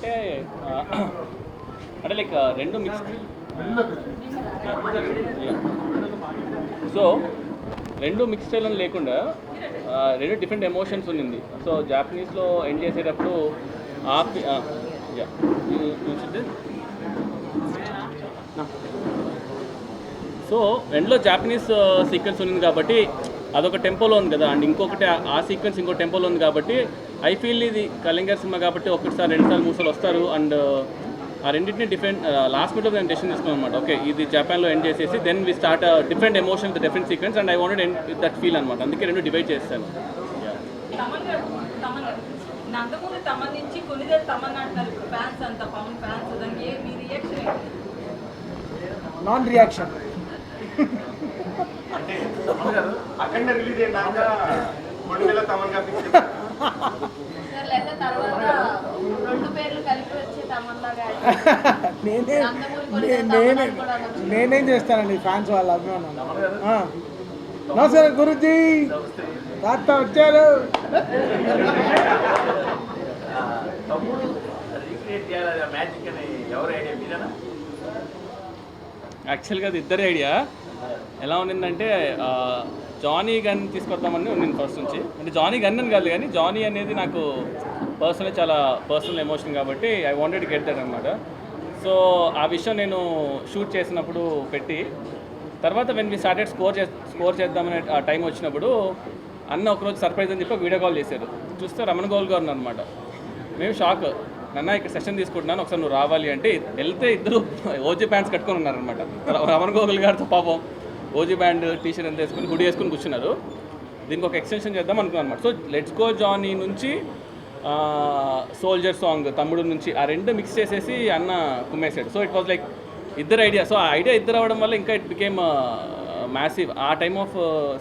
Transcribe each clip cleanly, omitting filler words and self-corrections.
అంటే అంటే లైక్ రెండు మిక్స్. సో రెండు మిక్స్ స్టైల్ అని లేకుండా రెండు డిఫరెంట్ ఎమోషన్స్ ఉన్నింది. సో జాపనీస్లో ఎండ్ చేసేటప్పుడు సో రెండులో జాపనీస్ సీక్వెన్స్ ఉంది కాబట్టి అదొక టెంపోలో ఉంది కదా, అండ్ ఇంకొకటి ఆ సీక్వెన్స్ ఇంకో టెంపోలో ఉంది కాబట్టి ఐ ఫీల్ ఇది కళింగర్ సినిమా కాబట్టి ఒకటిసారి రెండుసార్లు మూసార్లు వస్తారు. అండ్ ఆ రెండింటిని డిఫరెంట్ లాస్ట్ మినిట్లో నేను డెసిషన్ తీసుకున్నాను అనమాట. ఓకే ఇది జపాన్లో ఎండ్ చేసేసి then we start different emotion different sequence and I wanted end with that feel అనమాట. అందుకే రెండు డివైడ్ చేస్తాను. నాన్ రియాక్షన్ అఖండ రిలీజ్ అయినాక 2000 తమన్ గారు నేనేం చేస్తానండి ఫ్యాన్స్ వాళ్ళ అభిమానం. నమస్కారం గురుజీ, తాత వచ్చారు. యాక్చువల్గా అది ఇద్దరి ఐడియా. ఎలా ఉండిందంటే జానీ గన్ తీసుకొద్దామని ఉండింది ఫస్ట్ నుంచి. అంటే జానీ గన్ అని కాదు కానీ జానీ అనేది నాకు పర్సనల్ చాలా పర్సనల్ ఎమోషన్ కాబట్టి ఐ వాంటెడ్ గెట్ దట్ అనమాట. సో ఆ విషయం నేను షూట్ చేసినప్పుడు పెట్టి తర్వాత వెన్ వి స్టార్టెడ్ స్కోర్ చేద్దామనే ఆ టైం వచ్చినప్పుడు అన్న ఒకరోజు సర్ప్రైజ్ అని చెప్పి వీడియో కాల్ చేశారు. చూస్తే రమణ గోల్ గారు అనమాట. మేము షాక్, నన్న ఇక్కడ సెషన్ తీసుకుంటున్నాను ఒకసారి నువ్వు రావాలి అంటే వెళ్తే ఇద్దరు ఓజీ ప్యాంట్స్ కట్టుకొని ఉన్నారనమాట. రమణ గోగుల్ గారితో పాపం ఓజీ బ్యాండ్ టీషర్ట్ ఎంత వేసుకుని హుడీ వేసుకుని కూర్చున్నారు. దీనికి ఒక ఎక్స్టెన్షన్ చేద్దాం అనుకున్నాను అనమాట. సో లెట్స్ గో జానీ నుంచి సోల్జర్ సాంగ్ తమ్ముడు నుంచి ఆ రెండు మిక్స్ చేసేసి అన్న కుమ్మేశాడు. సో ఇట్ వాజ్ లైక్ ఇద్దరు ఐడియా. సో ఆ ఐడియా ఇద్దరు అవ్వడం వల్ల ఇంకా ఇట్ బికేమ్ మ్యాసివ్. ఆ టైమ్ ఆఫ్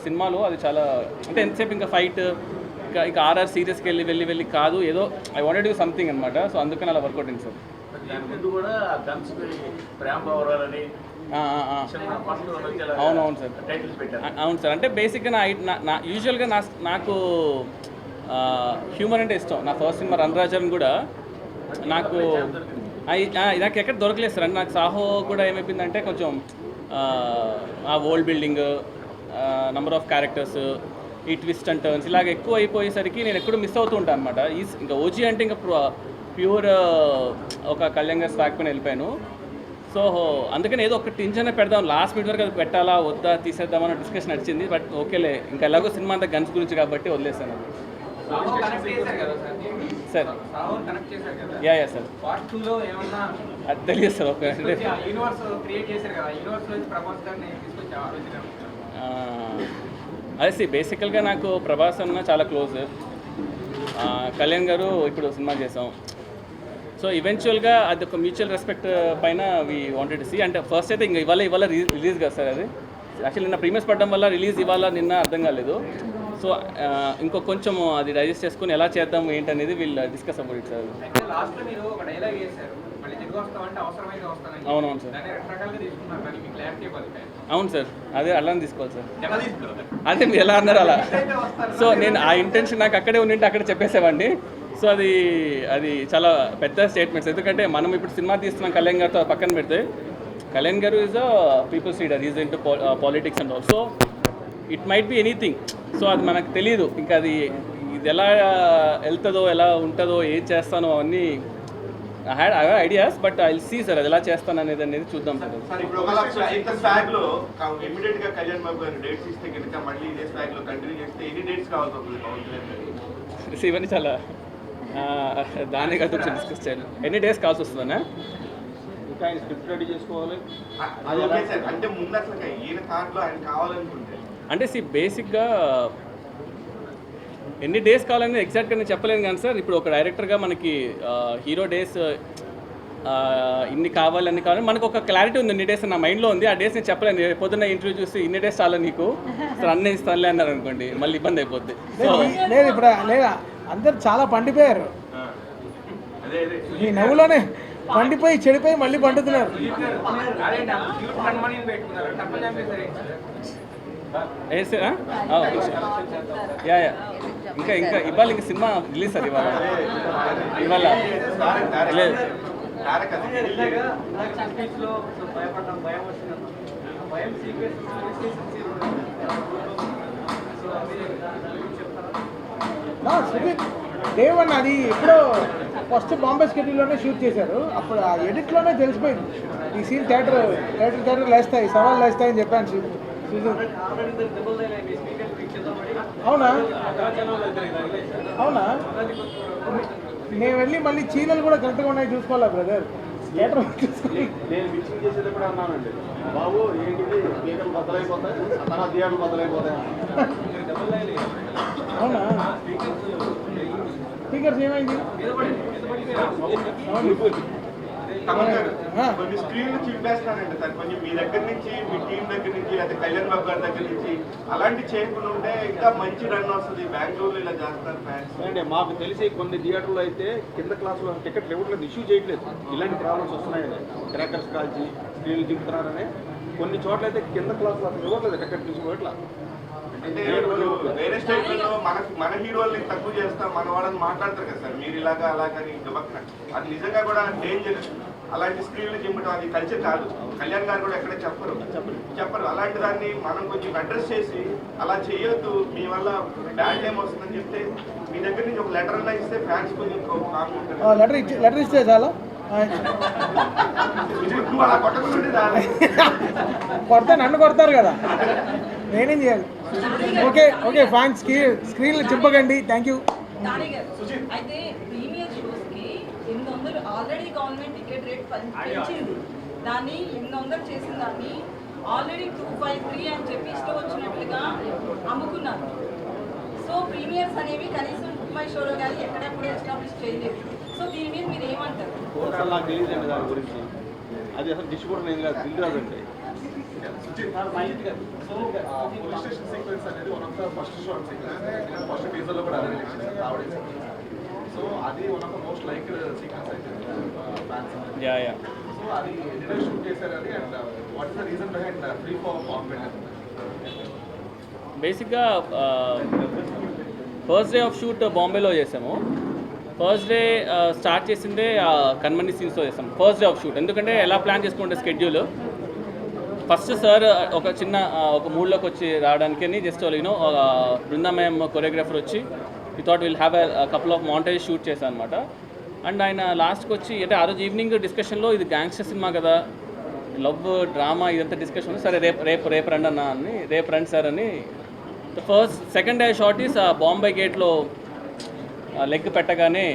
సినిమాలో అది చాలా అంటే ఎంతసేపు ఇంకా ఫైట్ ఇంకా ఆర్ఆర్ సీరియస్కి వెళ్ళి కాదు, ఏదో ఐ వాంటెడ్ టు సంథింగ్ అనమాట. సో అందుకని అలా వర్కౌట్ అయింది సార్. అవునవును సార్, అవును సార్. అంటే బేసిక్గా నా యూజువల్గా నాకు హ్యూమర్ అంటే ఇష్టం. నా ఫస్ట్ సినిమా రణరాజన్ కూడా నాకు ఎక్కడ దొరకలేదు సార్. అంటే నాకు సాహో కూడా ఏమైపోయిందంటే కొంచెం ఆ world building, number of characters, ఈ ట్విస్ట్ అండ్ టర్న్స్ ఇలాగ ఎక్కువ అయిపోయేసరికి నేను ఎక్కడో మిస్ అవుతూ ఉంటాను అనమాట. ఇంకా ఓజీ అంటే ఇంకా ప్యూర్ ఒక కళ్యాణ్ గారి స్టాక్ పైన వెళ్ళిపోయాను. సో అందుకని ఏదో ఒక టెన్షన్ పెడదాం, లాస్ట్ మినిట్ వరకు అది పెట్టాలా వద్దా తీసేద్దామన్న డిస్కషన్ నడిచింది. బట్ ఓకేలే, ఇంకా ఎలాగో సినిమా అంతా గన్స్ గురించి కాబట్టి వదిలేసాను సార్. యా సార్, అది తెలియదు సార్. ఓకే అదే బేసికల్గా నాకు ప్రభాస్ అన్న చాలా క్లోజ్. కళ్యాణ్ గారు ఇప్పుడు సినిమా చేసాం. సో ఈవెన్చువల్గా అది ఒక మ్యూచువల్ రెస్పెక్ట్ పైన వీ వాంటెడ్ టు సీ. అంటే ఫస్ట్ అయితే ఇంకా ఇవాళ రిలీజ్ కదా సార్. అది యాక్చువల్లీ నిన్న ప్రీమియర్స్ పడడం వల్ల రిలీజ్ ఇవాళ నిన్న అర్థం కాలేదు. సో ఇంకో కొంచెం అది డైజెస్ట్ చేసుకుని ఎలా చేద్దాం ఏంటనేది వీళ్ళు డిస్కస్ అవ్వదు ఇట్ సార్. అవునవును సార్, అవును సార్. అదే అలానే తీసుకోవాలి సార్. అదే మీరు ఎలా అన్నారు అలా. సో నేను ఆ ఇంటెన్షన్ నాకు అక్కడే ఉండింటే అక్కడే చెప్పేసేవాడిని. సో అది చాలా పెద్ద స్టేట్మెంట్స్. ఎందుకంటే మనం ఇప్పుడు సినిమా తీస్తున్నాం కళ్యాణ్ గారితో పక్కన పెడితే, కళ్యాణ్ గారు is a peoples leader, is into politics and also it might be anything. So అది మనకు తెలియదు. ఇంకా ఇది ఎలా వెళ్తుందో ఎలా ఉంటుందో ఏం చేస్తానో అవన్నీ I have ideas. But I will see sir అది ఎలా చేస్తాను అనేది చూద్దాం సార్. ఇవన్నీ చాలా దాన్ని కాదు డిస్కస్ చేయాలి. ఎన్ని డేస్ కావాల్సి వస్తుందన్నా ఇంకా ఆయన స్క్రిప్ట్ రెడీ చేసుకోవాలి. అంటే బేసిక్గా ఎన్ని డేస్ కావాలని ఎగ్జాక్ట్గా నేను చెప్పలేను కానీ సార్, ఇప్పుడు ఒక డైరెక్టర్గా మనకి హీరో డేస్ ఇన్ని కావాలని మనకు ఒక క్లారిటీ ఉంది. ఇన్ని డేస్ నా మైండ్లో ఉంది. ఆ డేస్ నేను చెప్పలేను. పొద్దున్న ఇంటర్వ్యూ చూసి ఇన్ని డేస్ చాలా నీకు సార్ అన్నీ ఇస్తానులే అన్నారు అనుకోండి, మళ్ళీ ఇబ్బంది అయిపోద్ది. లేదు ఇప్పుడు లేదా అందరు చాలా పండిపోయారు. ఈ నవ్వులోనే పండిపోయి చెడిపోయి మళ్ళీ పండుతున్నారు. ఏ సార్? యా ఇంకా ఇవాళ ఇంకా సినిమా రిలీజ్ సార్ ఇవాళ లేదు తారక్ అది సుదీప్ డే వన్ అది ఎప్పుడో ఫస్ట్ బాంబే స్కెడ్యూల్లోనే షూట్ చేశారు. అప్పుడు ఆ ఎడిట్లోనే తెలిసిపోయింది ఈ సీన్ థియేటర్ లేస్తాయి, సవాళ్ళు లేస్తాయని చెప్పాను సుదీప్. అవునా అవునా నేను వెళ్ళి మళ్ళీ చీరలు కూడా కరెక్ట్గా ఉన్నాయి చూసుకోవాలా బ్రదర్, థియేటర్ చూసుకోవాలి. నేను మిక్సింగ్ చేసేటప్పుడు అన్నానండి, బాబు ఏంటిది స్పీకర్లు బద్దలైపోతాయి, తర్వాత థియేటర్లు బద్దలైపోతాయి. అవునా స్పీకర్స్ ఏమైంది? తమన్ గారు కొన్ని స్క్రీన్లు చింపేస్తానండి సార్, కొంచెం మీ దగ్గర నుంచి, మీ టీం దగ్గర నుంచి, లేకపోతే కళ్యాణ్ బాబు గారి దగ్గర నుంచి అలాంటి చేయకుండా ఉంటే ఇంకా మంచి రన్ వస్తుంది. బెంగళూరులో ఇలా చేస్తారు ఫ్యాన్స్. అంటే మాకు తెలిసి కొన్ని థియేటర్లో అయితే కింద క్లాసులో టికెట్లు ఇవ్వట్లేదు, ఇష్యూ చేయట్లేదు. ఇలాంటి ప్రాబ్లమ్స్ వస్తున్నాయని ట్రాకర్స్ కాల్చి స్క్రీన్లు దింపుతున్నారని కొన్ని చోట్ల అయితే కింద క్లాసులో అసలు ఇవ్వట్లేదు, టికెట్ తీసుకోవట్లా. అంటే ఇప్పుడు వేరే స్టేట్లలో మన హీరోల్ని తక్కువ చేస్తాం, మన వాళ్ళని మాట్లాడతారు కదా సార్, మీరు ఇలాగా అలాగని గబక్కన. అది నిజంగా కూడా డేంజర్. అలాంటి స్క్రీన్లు చింపడం అది కల్చర్ కాదు. కళ్యాణ్ గారు కూడా ఎక్కడ చెప్పరు. అలాంటి దాన్ని మనం కొంచెం అడ్రస్ చేసి అలా చేయొద్దు, మీ వల్ల బ్యాడ్ టైం వస్తుందని చెప్తే మీ దగ్గర నుంచి ఒక లెటర్ అన్నా ఇస్తే ఫ్యాన్స్ కొంచెం కామ్ ఉంటారు. లెటర్ ఇస్తే చాలా నువ్వు అలా కొట్టకుండా రాలే. కొడితే నన్ను కొడతారు కదా, నేనేం చేయాలి? ఓకే ఫ్యాన్స్ స్క్రీన్లు చింపకండి. Thank you. అయితే ప్రీమియర్ షోస్ కి 800 ఆల్రెడీ గవర్నమెంట్ టికెట్ రేట్ పెంచింది. దాన్ని 800 చేసిన దాన్ని ఆల్రెడీ 253 అని చెప్పి ఇష్టం వచ్చినట్లుగా అమ్ముకున్నారు. సో ప్రీమియర్స్ అనేవి కనీసం 25 షోలో కానీ ఎక్కడెప్పుడు ఎస్టాబ్లిష్ చేయలేదు. సో దీని మీద మీరు ఏమంటారు? అసలు నాకు తెలియదండి దాని గురించి. అది అసలు డిస్ట్రిబ్యూటర్ నేను కాదు, బిల్ రాదండి. పోలీస్ స్టేషన్ సీక్వెన్స్ అనేది one of the first short sequence. First టీజర్లో కూడా అరేంజ్ చేశారు ఆవిడ. సో అది one of the most liked sequence అయితే ఫ్యాన్స్. యా సో అది ఎడిటర్ షూట్ చేశారు అది. And what is the reason behind free for confidence? బేసిక్గా ఫస్ట్ డే ఆఫ్ షూట్ బాంబేలో చేసాము. ఫస్ట్ డే స్టార్ట్ చేసిందే కన్మని సీన్స్తో చేసాం ఫస్ట్ డే ఆఫ్ షూట్. ఎందుకంటే ఎలా ప్లాన్ చేసుకుంటే స్కెడ్యూల్ ఫస్ట్ సార్ ఒక చిన్న ఒక మూడ్లోకి వచ్చి రావడానికి జస్ట్ యూనో బృందామయం కొరియోగ్రాఫర్ వచ్చి we thought will have a couple of montage shoot చేశాను అనమాట. అండ్ ఆయన లాస్ట్కి వచ్చి అంటే ఆ రోజు ఈవినింగ్ డిస్కషన్లో ఇది గ్యాంగ్స్టర్ సినిమా కదా, లవ్ డ్రామా ఇదంతా డిస్కషన్. సరే రేపు రండి అన్న అని, రేపు రండి సార్ అని. Second day shot is Bombay గేట్లో లెగ్ పెట్టగానే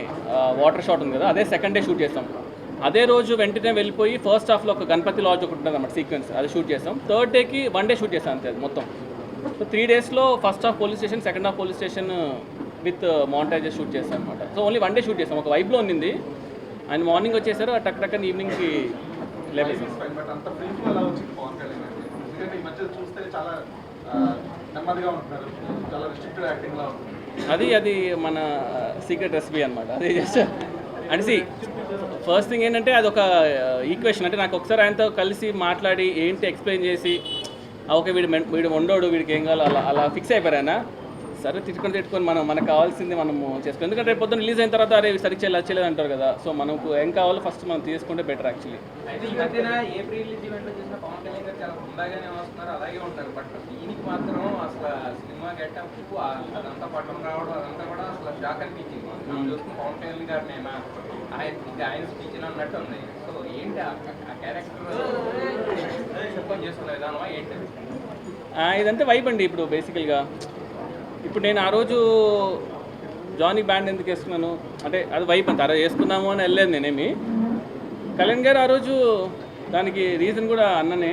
వాటర్ షాట్ ఉంది కదా, అదే సెకండ్ డే షూట్ చేస్తాం. అదే రోజు వెంటనే వెళ్ళిపోయి ఫస్ట్ హాఫ్లో ఒక గణపతి లాడ్జ్ ఒకటి ఉంటుంది అన్నమాట సీక్వెన్స్, అది షూట్ చేస్తాం. థర్డ్ డేకి 1 డే షూట్ చేస్తాం అంతే అది మొత్తం. సో 3 డేస్లో first half police station, second half police station with montages shoot చేస్తాం అనమాట. సో ఓన్లీ 1 డే షూట్ చేస్తాం. ఒక వైబ్లో ఉన్నింది. ఆయన మార్నింగ్ వచ్చేసారు, టక్ ఈవినింగ్కి లేపేసాం. బట్ అంత ఫ్రీ ఫ్లో అలా వచ్చింది పవన్ కళ్యాణ్ గారికి. ఎందుకంటే ఈ మధ్య చూస్తే చాలా నెమ్మదిగా ఉంటున్నారు, చాలా రిస్ట్రిక్టెడ్ యాక్టింగ్లా ఉంటుంది. అది మన సీక్రెట్ రెసిపీ అనమాట. అది జస్ట్ అంటే ఫస్ట్ థింగ్ ఏంటంటే అది ఒక ఈక్వేషన్. అంటే నాకు ఒకసారి ఆయనతో కలిసి మాట్లాడి ఏంటి ఎక్స్ప్లెయిన్ చేసి ఓకే వీడు వండోడు, వీడికి ఏం కావాలో అలా ఫిక్స్ అయిపోయారు ఆయన. సరే తిట్టుకొని మనకు కావాల్సింది మనము చేసుకోవాలి. ఎందుకంటే రేపు పొద్దున్న రిలీజ్ అయిన తర్వాత అరే సరిగ్గా చేయలేదు అంటారు కదా. సో మనకు ఏం కావాలో ఫస్ట్ మనం తీసుకుంటే బెటర్ యాక్చువల్లీ. అయితే ఈ మధ్యన ఏ ప్రీ రిలీజ్ ఈవెంట్లో చూసినా పవన్ కళ్యాణ్ గారు చాలా హుందాగానే వస్తున్నారు, అలాగే ఉంటారు. బట్ దీనికి మాత్రం అసలు సినిమా గెటప్ అదంతా పట్టణం రావడం అదంతా కూడా అసలు షాక్ అనిపించింది. మనం చూసుకుని పవన్ కళ్యాణ్ గారిని ఆయన స్పీచ్ అన్నట్టు ఉంది. సో ఏంటి ఆ క్యారెక్టర్ చెప్పని చేసుకునే విధానమా ఏంటి? ఇదంతా వైబ్ అండి. ఇప్పుడు బేసికల్గా ఇప్పుడు నేను ఆ రోజు జానీ బ్యాండ్ ఎందుకు వేసుకున్నాను అంటే అది వైబ్ అంత అలా వేసుకున్నాము అని వెళ్ళలేదు నేనేమి. కళ్యాణ్ గారు ఆ రోజు దానికి రీజన్ కూడా అన్ననే,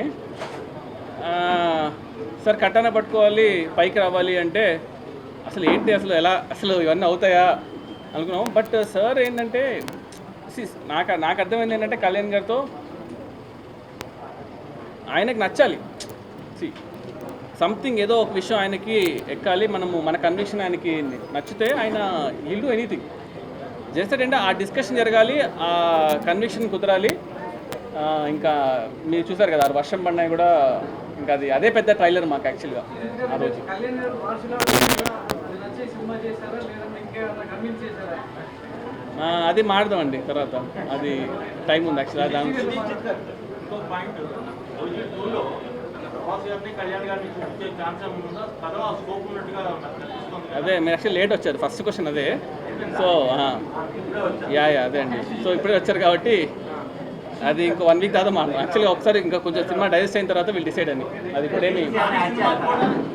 సార్ కట్టాన పట్టుకోవాలి పైకి రావాలి అంటే అసలు ఏంటి అసలు ఇవన్నీ అవుతాయా అనుకున్నాం. బట్ సార్ ఏంటంటే నాకు అర్థమైంది ఏంటంటే కళ్యాణ్ గారితో ఆయనకు నచ్చాలి. సంథింగ్ ఏదో ఒక విషయం ఆయనకి ఎక్కాలి, మన కన్విక్షన్ ఆయనకి నచ్చితే ఆయన విల్ డూ ఎనీథింగ్. జస్ట్ అంటే ఆ డిస్కషన్ జరగాలి, ఆ కన్విక్షన్ కుదరాలి. ఇంకా మీరు చూసారు కదా వర్షం పడినాయి కూడా, ఇంకా అదే పెద్ద ట్రైలర్ మాకు యాక్చువల్గా ఆ రోజు. అది మాడదామండి తర్వాత, అది టైం ఉంది యాక్చువల్గా దాని ఇంకో పాయింట్ ఓజీ 2లో ప్రభాస్ గారిని కళ్యాణ్ గారిని చూపించే ఛాన్స్ ఏమన్నా కథ స్కోప్ ఉన్నట్టుగా కనిపిస్తుంది. అదే మీరు యాక్చువల్లీ లేట్ వచ్చారు, ఫస్ట్ క్వశ్చన్ అదే. సో యా అదే అండి. సో ఇప్పుడే వచ్చారు కాబట్టి అది ఇంకో 1 వీక్ తర్వాత మాట్లాడు. యాక్చువల్గా ఒకసారి ఇంకా కొంచెం సినిమా డైజెస్ట్ అయిన తర్వాత వీళ్ళు డిసైడ్ అని. అది ఇప్పుడేమి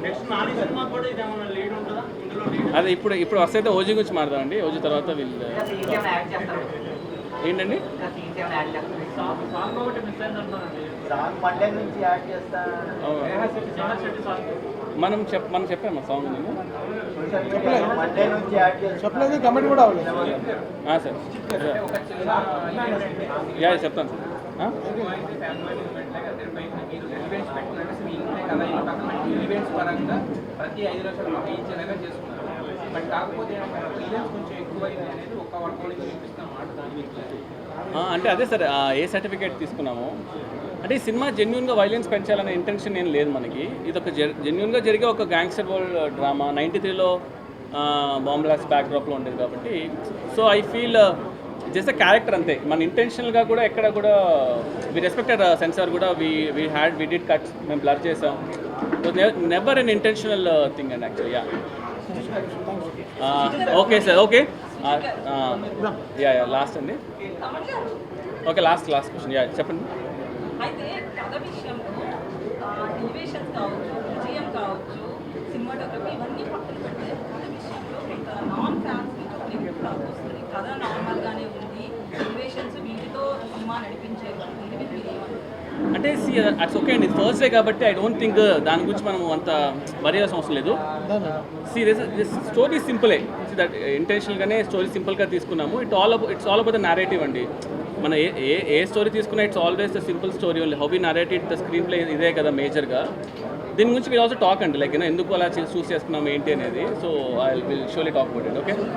నెక్స్ట్ నాని సినిమా కూడా ఇదేమన్నా లీడ్ ఉంటుందా ఇందులో లీడ్? అది ఇప్పుడు వస్తే అయితే ఓజీ గురించి మాట్లాడదామండి. ఓజీ తర్వాత వీళ్ళు ఏంటండి సాంగ్ ఒకటి మిస్ అయింది అంటున్నారండి. మనం చెప్పాము సాంగ్ నేను చెప్పలేదు, కమెంట్ కూడా అవ్వలేదు. సార్ ఒక చిన్న యా చెప్తాను సార్. ఈవెంట్స్ పెట్టినట్టు స్క్రీన్ కదా ఈవెంట్స్ పరంగా ప్రతి 5 లక్షలు ఇచ్చేలాగా చేసుకున్నారు. బట్ కాకపోతే ఈవెంట్స్ కొంచెం ఎక్కువైంది అనేది ఒక వర్కౌట్ చూపిస్తాం మాట. దాని అంటే అదే సార్, ఏ సర్టిఫికేట్ తీసుకున్నాము అంటే ఈ సినిమా జెన్యున్గా వైలెన్స్ పెంచాలనే ఇంటెన్షన్ ఏం లేదు మనకి. ఇది ఒక జెన్యున్గా జరిగే ఒక గ్యాంగ్స్టర్ వరల్డ్ డ్రామా. 93లో బాంబ్ బ్లాస్ట్ బ్యాక్డ్రాప్లో ఉండేది కాబట్టి. So I feel just character అంతే. మన ఇంటెన్షనల్గా కూడా ఎక్కడ కూడా వి రెస్పెక్టెడ్ సెన్సార్ కూడా వి డిడ్ కట్స్, మేము బ్లర్ చేసాం. Never an intentional thing and actually yeah. Okay sir, okay yeah last అండి. ఓకే లాస్ట్ క్వశ్చన్ యా చెప్పండి. అయితే కథ విషయంలో ఎలివేషన్స్ కావచ్చు, విజయం కావచ్చు, సినిమాటోగ్రఫీ ఇవన్నీ పక్కన పెడితే కథ విషయంలో కొంత నాన్ ఫ్యాన్స్ నుంచి ఒక నెగిటివ్ టాక్ వస్తుంది. కథ నార్మల్గానే ఉంది, ఎలివేషన్స్ వీటితో సినిమా నడిపించేది ఉంది. మీరు ఏమన్నారు? అంటే అట్స్ ఓకే అండి, ఫస్ట్ డే కాబట్టి ఐ డోంట్ థింక్ దాని గురించి మనం అంత వరి అవ్వాల్సిన అవసరం లేదు. స్టోరీ సింపులే, దట్ ఇంటెన్షనల్గానే స్టోరీ సింపుల్గా తీసుకున్నాము. It's all about the narrative అండి. మన ఏ స్టోరీ తీసుకున్నా it's always the simple story only. How we narrated the screenplay ఇదే కదా మేజర్గా. దీని గురించి మీరు ఆల్సో టాక్ అండి, లైక్ ఎందుకు అలా చూస్ చేసుకున్నాము ఏంటి అనేది. So I will షోలీ talk about it. Okay.